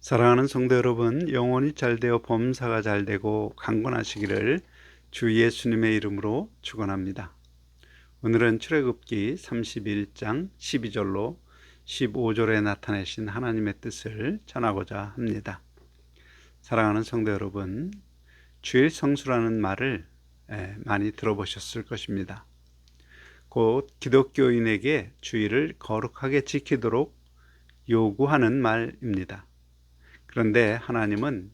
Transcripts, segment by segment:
사랑하는 성도 여러분, 영혼이 잘되어 범사가 잘되고 강건하시기를 주 예수님의 이름으로 축원합니다. 오늘은 출애굽기 31장 12절로 15절에 나타내신 하나님의 뜻을 전하고자 합니다. 사랑하는 성도 여러분, 주일 성수라는 말을 많이 들어보셨을 것입니다. 곧 기독교인에게 주일을 거룩하게 지키도록 요구하는 말입니다. 그런데 하나님은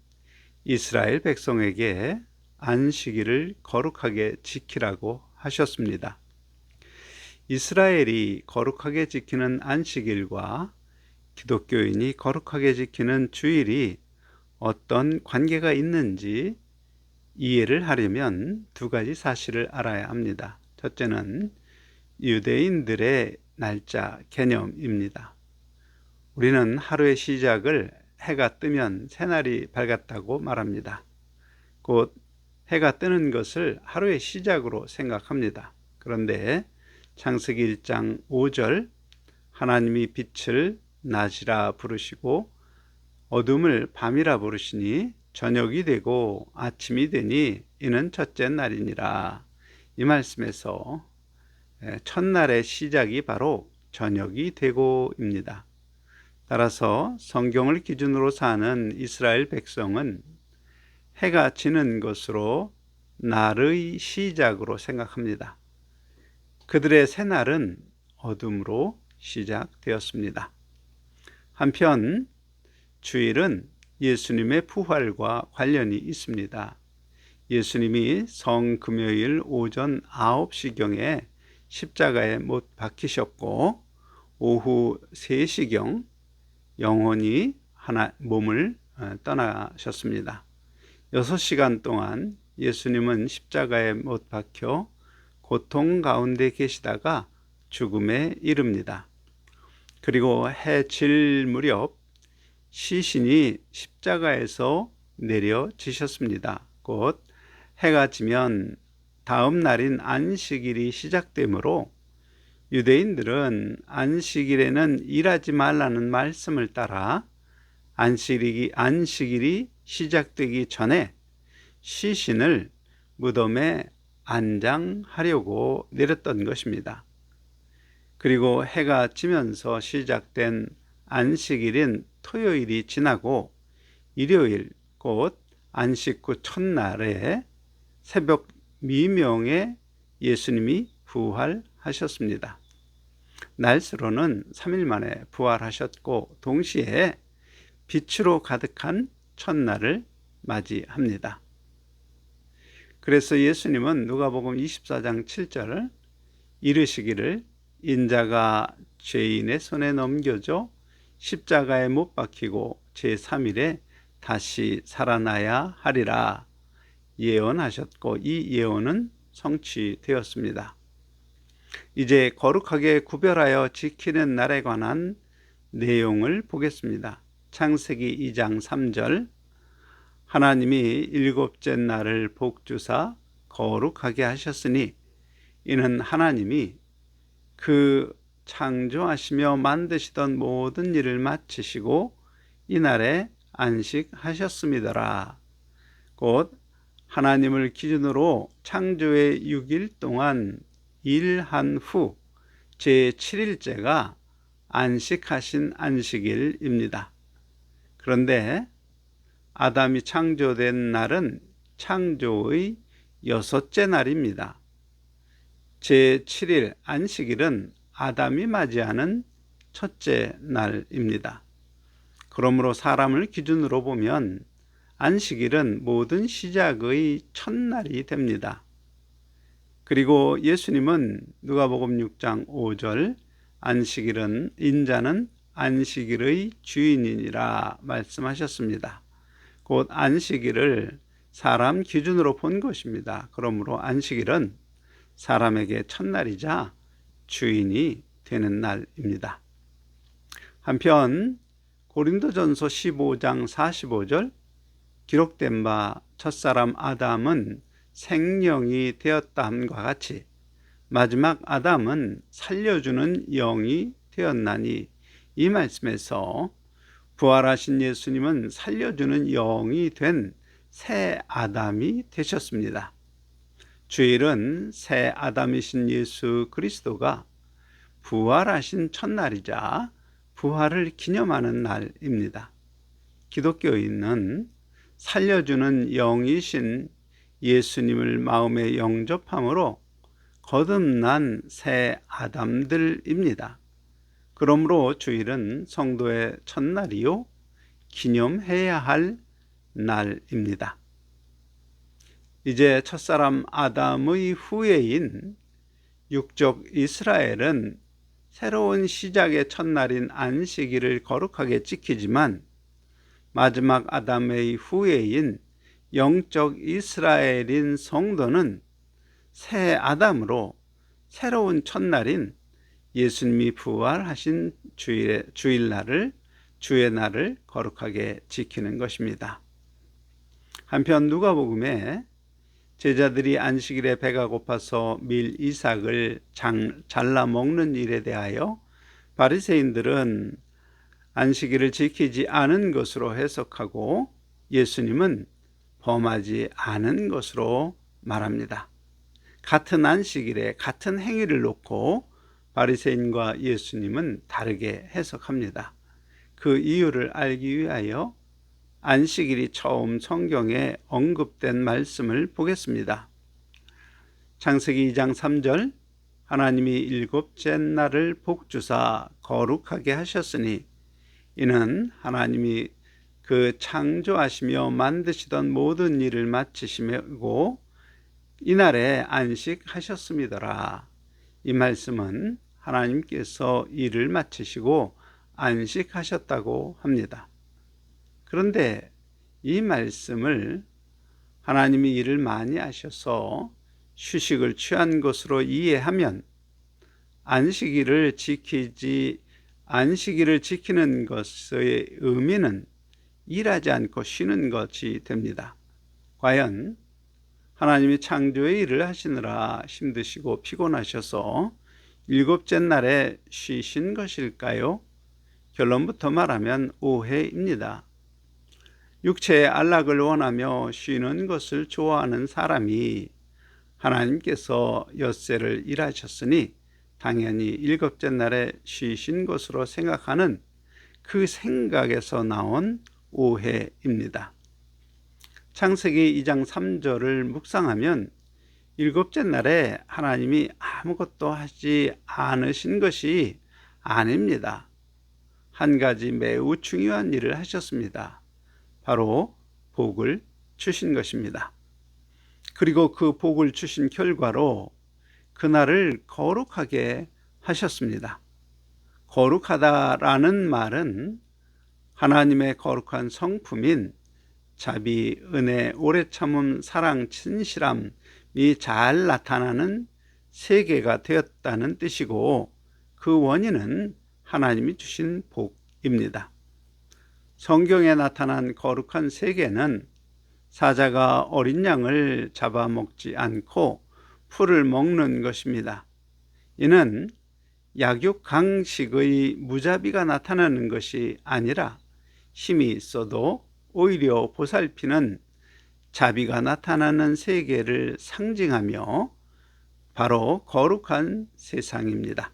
이스라엘 백성에게 안식일을 거룩하게 지키라고 하셨습니다. 이스라엘이 거룩하게 지키는 안식일과 기독교인이 거룩하게 지키는 주일이 어떤 관계가 있는지 이해를 하려면 두 가지 사실을 알아야 합니다. 첫째는 유대인들의 날짜 개념입니다. 우리는 하루의 시작을 해가 뜨면 새날이 밝았다고 말합니다. 곧 해가 뜨는 것을 하루의 시작으로 생각합니다. 그런데 창세기 1장 5절 하나님이 빛을 낮이라 부르시고 어둠을 밤이라 부르시니 저녁이 되고 아침이 되니 이는 첫째 날이니라. 이 말씀에서 첫날의 시작이 바로 저녁이 되고입니다. 따라서 성경을 기준으로 사는 이스라엘 백성은 해가 지는 것으로 날의 시작으로 생각합니다. 그들의 새날은 어둠으로 시작되었습니다. 한편 주일은 예수님의 부활과 관련이 있습니다. 예수님이 성금요일 오전 9시경에 십자가에 못 박히셨고 오후 3시경 영혼이 몸을 떠나셨습니다. 6시간 동안 예수님은 십자가에 못 박혀 고통 가운데 계시다가 죽음에 이릅니다. 그리고 해 질 무렵 시신이 십자가에서 내려지셨습니다. 곧 해가 지면 다음 날인 안식일이 시작되므로 유대인들은 안식일에는 일하지 말라는 말씀을 따라 안식일이 시작되기 전에 시신을 무덤에 안장하려고 내렸던 것입니다. 그리고 해가 지면서 시작된 안식일인 토요일이 지나고 일요일 곧 안식 후 첫날에 새벽 미명에 예수님이 부활하셨습니다. 날수로는 3일 만에 부활하셨고 동시에 빛으로 가득한 첫날을 맞이합니다. 그래서 예수님은 누가복음 24장 7절 이르시기를 인자가 죄인의 손에 넘겨져 십자가에 못 박히고 제3일에 다시 살아나야 하리라 예언하셨고 이 예언은 성취되었습니다. 이제 거룩하게 구별하여 지키는 날에 관한 내용을 보겠습니다. 창세기 2장 3절 하나님이 일곱째 날을 복주사 거룩하게 하셨으니 이는 하나님이 그 창조하시며 만드시던 모든 일을 마치시고 이날에 안식하셨음이더라. 곧 하나님을 기준으로 창조의 6일 동안 일한 후 제7일째가 안식하신 안식일입니다. 그런데 아담이 창조된 날은 창조의 6째 날입니다. 제7일 안식일은 아담이 맞이하는 첫째 날입니다. 그러므로 사람을 기준으로 보면 안식일은 모든 시작의 첫날이 됩니다. 그리고 예수님은 누가복음 6장 5절 안식일은 인자는 안식일의 주인이니라 말씀하셨습니다. 곧 안식일을 사람 기준으로 본 것입니다. 그러므로 안식일은 사람에게 첫날이자 주인이 되는 날입니다. 한편 고린도전서 15장 45절 기록된 바 첫사람 아담은 생령이 되었다함과 같이 마지막 아담은 살려주는 영이 되었나니 이 말씀에서 부활하신 예수님은 살려주는 영이 된 새 아담이 되셨습니다. 주일은 새 아담이신 예수 그리스도가 부활하신 첫날이자 부활을 기념하는 날입니다. 기독교인은 살려주는 영이신 예수님을 마음에 영접함으로 거듭난 새 아담들입니다. 그러므로 주일은 성도의 첫날이요 기념해야 할 날입니다. 이제 첫사람 아담의 후예인 육적 이스라엘은 새로운 시작의 첫날인 안식일을 거룩하게 지키지만 마지막 아담의 후예인 영적 이스라엘인 성도는 새 아담으로 새로운 첫날인 예수님이 부활하신 주일날을 주의 날을 거룩하게 지키는 것입니다. 한편 누가복음에 제자들이 안식일에 배가 고파서 밀 이삭을 잘라 먹는 일에 대하여 바리새인들은 안식일을 지키지 않은 것으로 해석하고 예수님은 범하지 않은 것으로 말합니다. 같은 안식일에 같은 행위를 놓고 바리새인과 예수님은 다르게 해석합니다. 그 이유를 알기 위하여 안식일이 처음 성경에 언급된 말씀을 보겠습니다. 창세기 2장 3절 하나님이 일곱째 날을 복주사 거룩하게 하셨으니 이는 하나님이 그 창조하시며 만드시던 모든 일을 마치시고 이날에 안식하셨음이더라. 이 말씀은 하나님께서 일을 마치시고 안식하셨다고 합니다. 그런데 이 말씀을 하나님이 일을 많이 하셔서 휴식을 취한 것으로 이해하면 안식일을 지키는 것의 의미는 일하지 않고 쉬는 것이 됩니다. 과연 하나님이 창조의 일을 하시느라 힘드시고 피곤하셔서 일곱째 날에 쉬신 것일까요? 결론부터 말하면 오해입니다. 육체의 안락을 원하며 쉬는 것을 좋아하는 사람이 하나님께서 엿새를 일하셨으니 당연히 일곱째 날에 쉬신 것으로 생각하는 그 생각에서 나온 오해입니다. 창세기 2장 3절을 묵상하면 일곱째 날에 하나님이 아무것도 하지 않으신 것이 아닙니다. 한 가지 매우 중요한 일을 하셨습니다. 바로 복을 주신 것입니다. 그리고 그 복을 주신 결과로 그날을 거룩하게 하셨습니다. 거룩하다라는 말은 하나님의 거룩한 성품인 자비, 은혜, 오래 참음, 사랑, 진실함이 잘 나타나는 세계가 되었다는 뜻이고 그 원인은 하나님이 주신 복입니다. 성경에 나타난 거룩한 세계는 사자가 어린 양을 잡아먹지 않고 풀을 먹는 것입니다. 이는 약육강식의 무자비가 나타나는 것이 아니라 힘이 있어도 오히려 보살피는 자비가 나타나는 세계를 상징하며 바로 거룩한 세상입니다.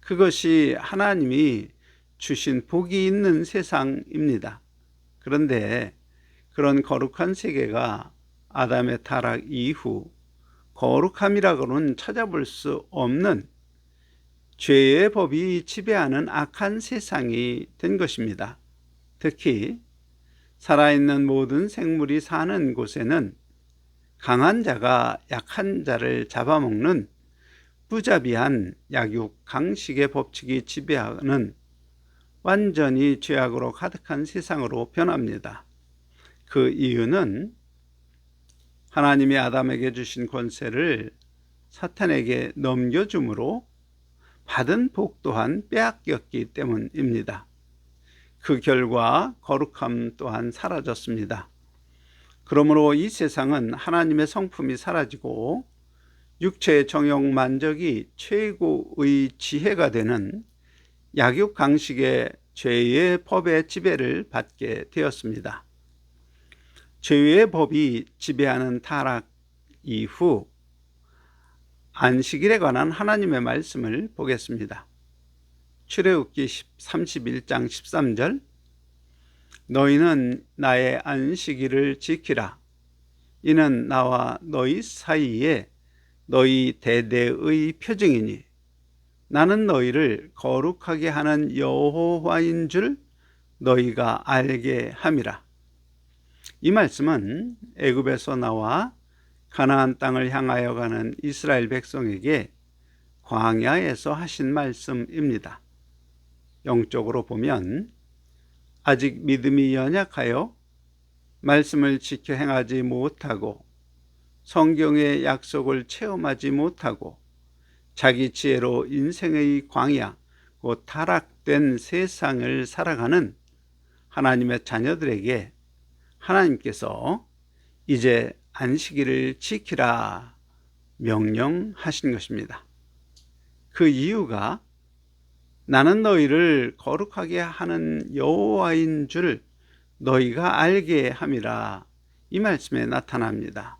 그것이 하나님이 주신 복이 있는 세상입니다. 그런데 그런 거룩한 세계가 아담의 타락 이후 거룩함이라고는 찾아볼 수 없는 죄의 법이 지배하는 악한 세상이 된 것입니다. 특히 살아있는 모든 생물이 사는 곳에는 강한 자가 약한 자를 잡아먹는 무자비한 약육강식의 법칙이 지배하는 완전히 죄악으로 가득한 세상으로 변합니다. 그 이유는 하나님이 아담에게 주신 권세를 사탄에게 넘겨줌으로 받은 복 또한 빼앗겼기 때문입니다. 그 결과 거룩함 또한 사라졌습니다. 그러므로 이 세상은 하나님의 성품이 사라지고 육체의 정욕 만족이 최고의 지혜가 되는 약육강식의 죄의 법의 지배를 받게 되었습니다. 죄의 법이 지배하는 타락 이후 안식일에 관한 하나님의 말씀을 보겠습니다. 출애굽기 31장 13절, 너희는 나의 안식일을 지키라. 이는 나와 너희 사이에 너희 대대의 표징이니 나는 너희를 거룩하게 하는 여호와인 줄 너희가 알게 함이라. 이 말씀은 애굽에서 나와 가나안 땅을 향하여 가는 이스라엘 백성에게 광야에서 하신 말씀입니다. 영적으로 보면 아직 믿음이 연약하여 말씀을 지켜 행하지 못하고 성경의 약속을 체험하지 못하고 자기 지혜로 인생의 광야, 곧 타락된 세상을 살아가는 하나님의 자녀들에게 하나님께서 이제 안식일을 지키라 명령하신 것입니다. 그 이유가 나는 너희를 거룩하게 하는 여호와인 줄 너희가 알게 함이라, 이 말씀에 나타납니다.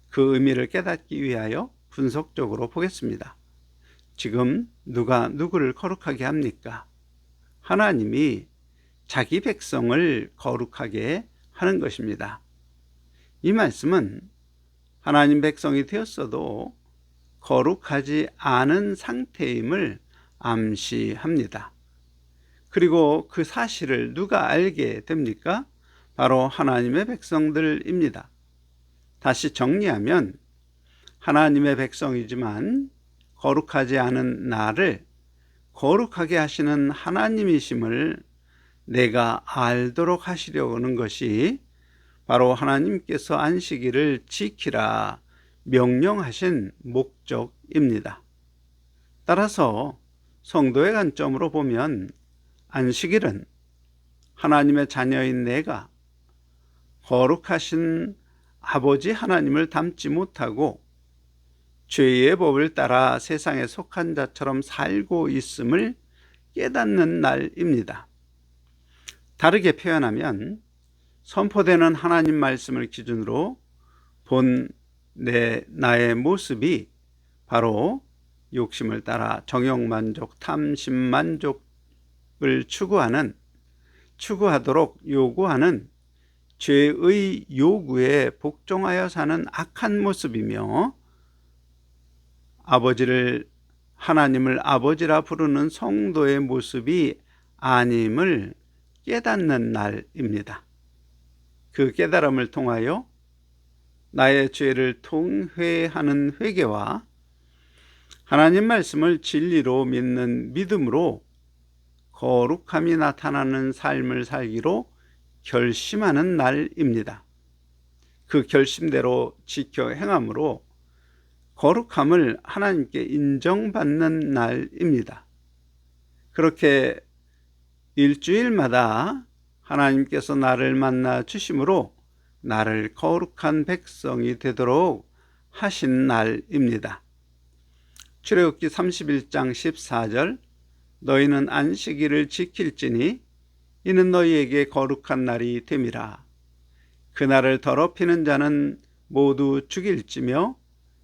그 의미를 깨닫기 위하여 분석적으로 보겠습니다. 지금 누가 누구를 거룩하게 합니까? 하나님이 자기 백성을 거룩하게 하는 것입니다. 이 말씀은 하나님 백성이 되었어도 거룩하지 않은 상태임을 암시합니다. 그리고 그 사실을 누가 알게 됩니까? 바로 하나님의 백성들입니다. 다시 정리하면 하나님의 백성이지만 거룩하지 않은 나를 거룩하게 하시는 하나님이심을 내가 알도록 하시려고 하는 것이 바로 하나님께서 안식일을 지키라 명령하신 목적입니다. 따라서 성도의 관점으로 보면 안식일은 하나님의 자녀인 내가 거룩하신 아버지 하나님을 닮지 못하고 죄의 법을 따라 세상에 속한 자처럼 살고 있음을 깨닫는 날입니다. 다르게 표현하면 선포되는 하나님 말씀을 기준으로 본 나의 모습이 바로 욕심을 따라 정욕만족, 탐심만족을 추구하도록 요구하는 죄의 요구에 복종하여 사는 악한 모습이며, 하나님을 아버지라 부르는 성도의 모습이 아님을 깨닫는 날입니다. 그 깨달음을 통하여 나의 죄를 통회하는 회개와 하나님 말씀을 진리로 믿는 믿음으로 거룩함이 나타나는 삶을 살기로 결심하는 날입니다. 그 결심대로 지켜 행함으로 거룩함을 하나님께 인정받는 날입니다. 그렇게 일주일마다 하나님께서 나를 만나 주심으로 나를 거룩한 백성이 되도록 하신 날입니다. 출애굽기 31장 14절, 너희는 안식일을 지킬지니 이는 너희에게 거룩한 날이 됨이라. 그날을 더럽히는 자는 모두 죽일지며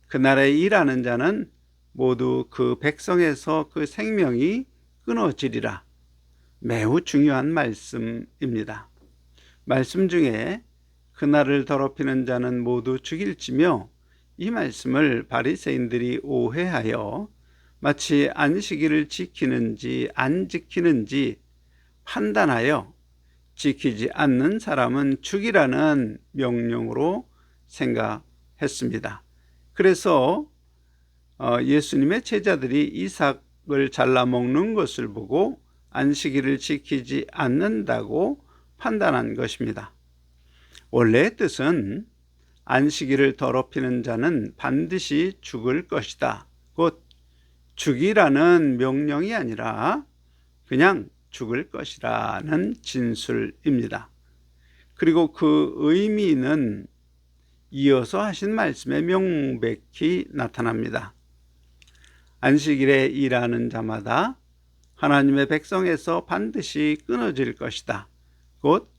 그날에 일하는 자는 모두 그 백성에서 그 생명이 끊어지리라. 매우 중요한 말씀입니다. 말씀 중에 그날을 더럽히는 자는 모두 죽일지며, 이 말씀을 바리새인들이 오해하여 마치 안식일을 지키는지 안 지키는지 판단하여 지키지 않는 사람은 죽이라는 명령으로 생각했습니다. 그래서 예수님의 제자들이 이삭을 잘라 먹는 것을 보고 안식일을 지키지 않는다고 판단한 것입니다. 원래의 뜻은 안식일을 더럽히는 자는 반드시 죽을 것이다, 곧 죽이라는 명령이 아니라 그냥 죽을 것이라는 진술입니다. 그리고 그 의미는 이어서 하신 말씀에 명백히 나타납니다. 안식일에 일하는 자마다 하나님의 백성에서 반드시 끊어질 것이다. 곧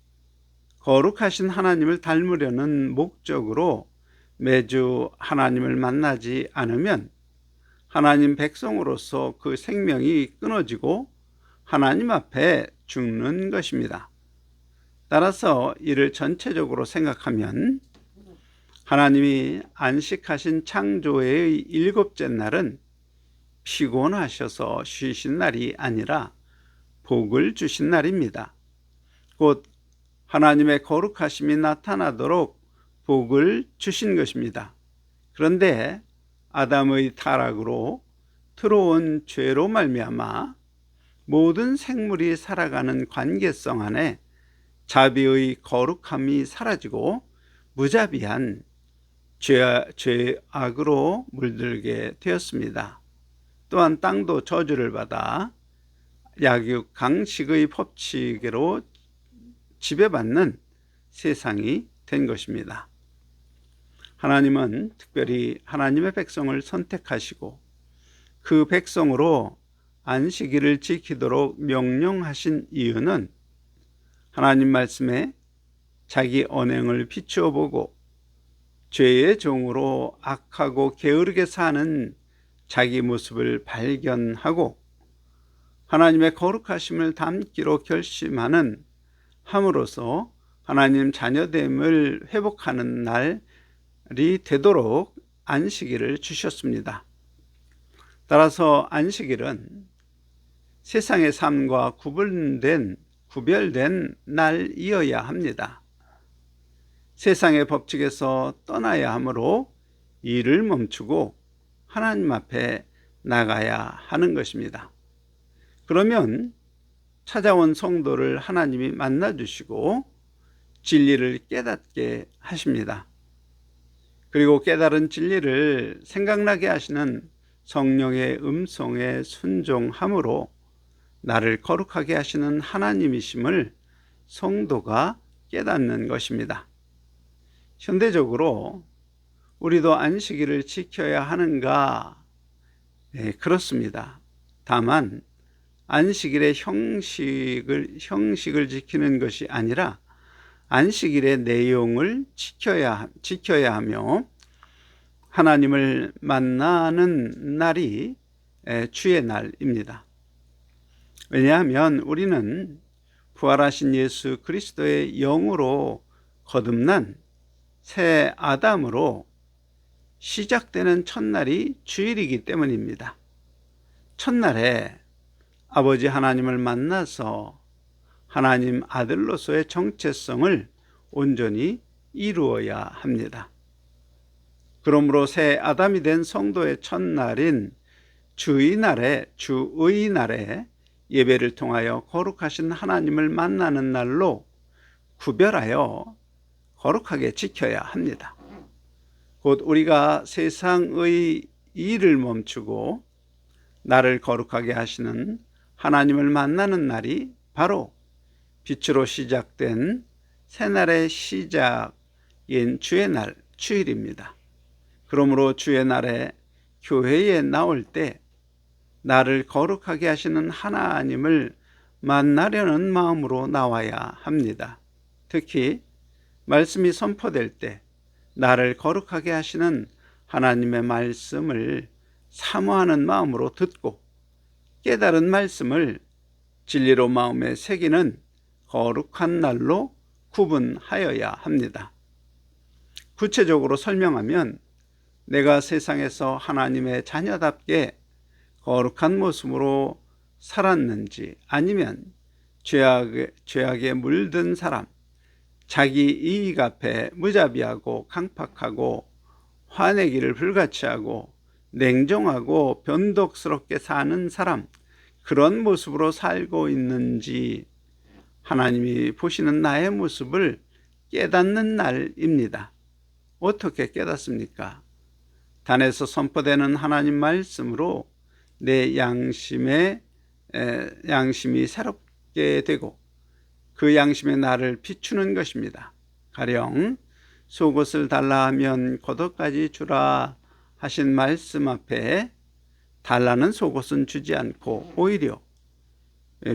거룩하신 하나님을 닮으려는 목적으로 매주 하나님을 만나지 않으면 하나님 백성으로서 그 생명이 끊어지고 하나님 앞에 죽는 것입니다. 따라서 이를 전체적으로 생각하면 하나님이 안식하신 창조의 7째 날은 피곤하셔서 쉬신 날이 아니라 복을 주신 날입니다. 곧 하나님의 거룩하심이 나타나도록 복을 주신 것입니다. 그런데 아담의 타락으로 들어온 죄로 말미암아 모든 생물이 살아가는 관계성 안에 자비의 거룩함이 사라지고 무자비한 죄악으로 물들게 되었습니다. 또한 땅도 저주를 받아 약육 강식의 법칙으로 지배받는 세상이 된 것입니다. 하나님은 특별히 하나님의 백성을 선택하시고 그 백성으로 안식일을 지키도록 명령하신 이유는 하나님 말씀에 자기 언행을 비추어 보고 죄의 종으로 악하고 게으르게 사는 자기 모습을 발견하고 하나님의 거룩하심을 담기로 결심하는 함으로써 하나님 자녀됨을 회복하는 날이 되도록 안식일을 주셨습니다. 따라서 안식일은 세상의 삶과 구별된 날이어야 합니다. 세상의 법칙에서 떠나야 하므로 일을 멈추고 하나님 앞에 나가야 하는 것입니다. 그러면 찾아온 성도를 하나님이 만나주시고 진리를 깨닫게 하십니다. 그리고 깨달은 진리를 생각나게 하시는 성령의 음성에 순종함으로 나를 거룩하게 하시는 하나님이심을 성도가 깨닫는 것입니다. 현대적으로 우리도 안식일을 지켜야 하는가? 네, 그렇습니다. 다만 안식일의 형식을 지키는 것이 아니라 안식일의 내용을 지켜야 하며 하나님을 만나는 날이 주의 날입니다. 왜냐하면 우리는 부활하신 예수 그리스도의 영으로 거듭난 새 아담으로 시작되는 첫날이 주일이기 때문입니다. 첫날에 아버지 하나님을 만나서 하나님 아들로서의 정체성을 온전히 이루어야 합니다. 그러므로 새 아담이 된 성도의 첫날인 주의 날에 예배를 통하여 거룩하신 하나님을 만나는 날로 구별하여 거룩하게 지켜야 합니다. 곧 우리가 세상의 일을 멈추고 나를 거룩하게 하시는 하나님을 만나는 날이 바로 빛으로 시작된 새날의 시작인 주의 날, 주일입니다. 그러므로 주의 날에 교회에 나올 때 나를 거룩하게 하시는 하나님을 만나려는 마음으로 나와야 합니다. 특히 말씀이 선포될 때 나를 거룩하게 하시는 하나님의 말씀을 사모하는 마음으로 듣고 깨달은 말씀을 진리로 마음에 새기는 거룩한 날로 구분하여야 합니다. 구체적으로 설명하면 내가 세상에서 하나님의 자녀답게 거룩한 모습으로 살았는지 아니면 죄악에 물든 사람, 자기 이익 앞에 무자비하고 강팍하고 화내기를 불같이 하고 냉정하고 변덕스럽게 사는 사람, 그런 모습으로 살고 있는지 하나님이 보시는 나의 모습을 깨닫는 날입니다. 어떻게 깨닫습니까? 단에서 선포되는 하나님 말씀으로 내 양심이 새롭게 되고 그 양심의 나를 비추는 것입니다. 가령 속옷을 달라 하면 겉옷까지 주라 하신 말씀 앞에 달라는 속옷은 주지 않고 오히려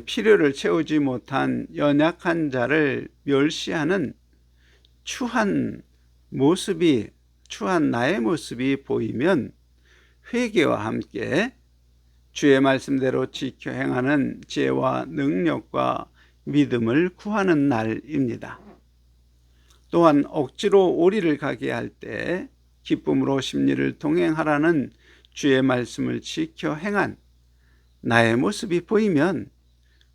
필요를 채우지 못한 연약한 자를 멸시하는 추한 나의 모습이 보이면 회개와 함께 주의 말씀대로 지켜 행하는 지혜와 능력과 믿음을 구하는 날입니다. 또한 억지로 오리를 가게 할 때 기쁨으로 심리를 동행하라는 주의 말씀을 지켜 행한 나의 모습이 보이면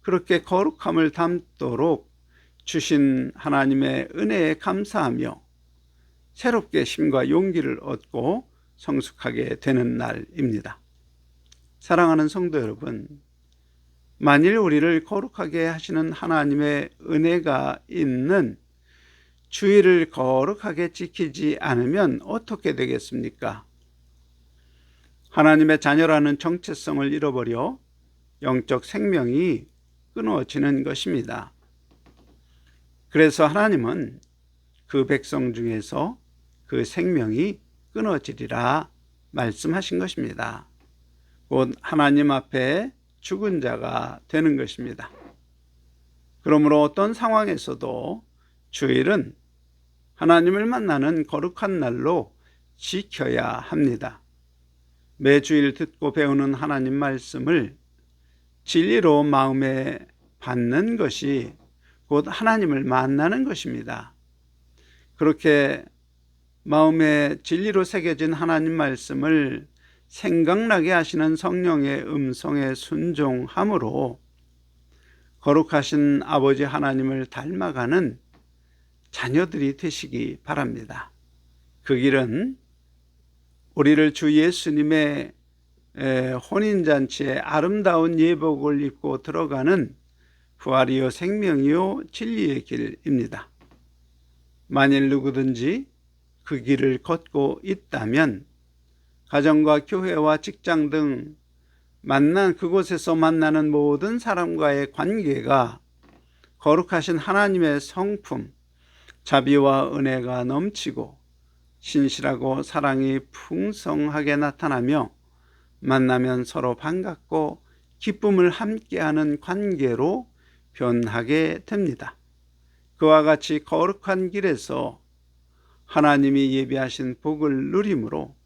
그렇게 거룩함을 담도록 주신 하나님의 은혜에 감사하며 새롭게 힘과 용기를 얻고 성숙하게 되는 날입니다. 사랑하는 성도 여러분, 만일 우리를 거룩하게 하시는 하나님의 은혜가 있는 주의를 거룩하게 지키지 않으면 어떻게 되겠습니까? 하나님의 자녀라는 정체성을 잃어버려 영적 생명이 끊어지는 것입니다. 그래서 하나님은 그 백성 중에서 그 생명이 끊어지리라 말씀하신 것입니다. 곧 하나님 앞에 죽은 자가 되는 것입니다. 그러므로 어떤 상황에서도 주일은 하나님을 만나는 거룩한 날로 지켜야 합니다. 매주일 듣고 배우는 하나님 말씀을 진리로 마음에 받는 것이 곧 하나님을 만나는 것입니다. 그렇게 마음에 진리로 새겨진 하나님 말씀을 생각나게 하시는 성령의 음성에 순종함으로 거룩하신 아버지 하나님을 닮아가는 자녀들이 되시기 바랍니다. 그 길은 우리를 주 예수님의 혼인잔치에 아름다운 예복을 입고 들어가는 부활이요 생명이요 진리의 길입니다. 만일 누구든지 그 길을 걷고 있다면 가정과 교회와 직장 등 그곳에서 만나는 모든 사람과의 관계가 거룩하신 하나님의 성품, 자비와 은혜가 넘치고 신실하고 사랑이 풍성하게 나타나며 만나면 서로 반갑고 기쁨을 함께하는 관계로 변하게 됩니다. 그와 같이 거룩한 길에서 하나님이 예비하신 복을 누림으로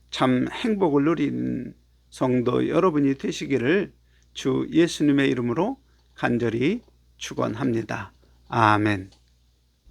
참 행복을 누리는 성도 여러분이 되시기를 주 예수님의 이름으로 간절히 축원합니다. 아멘.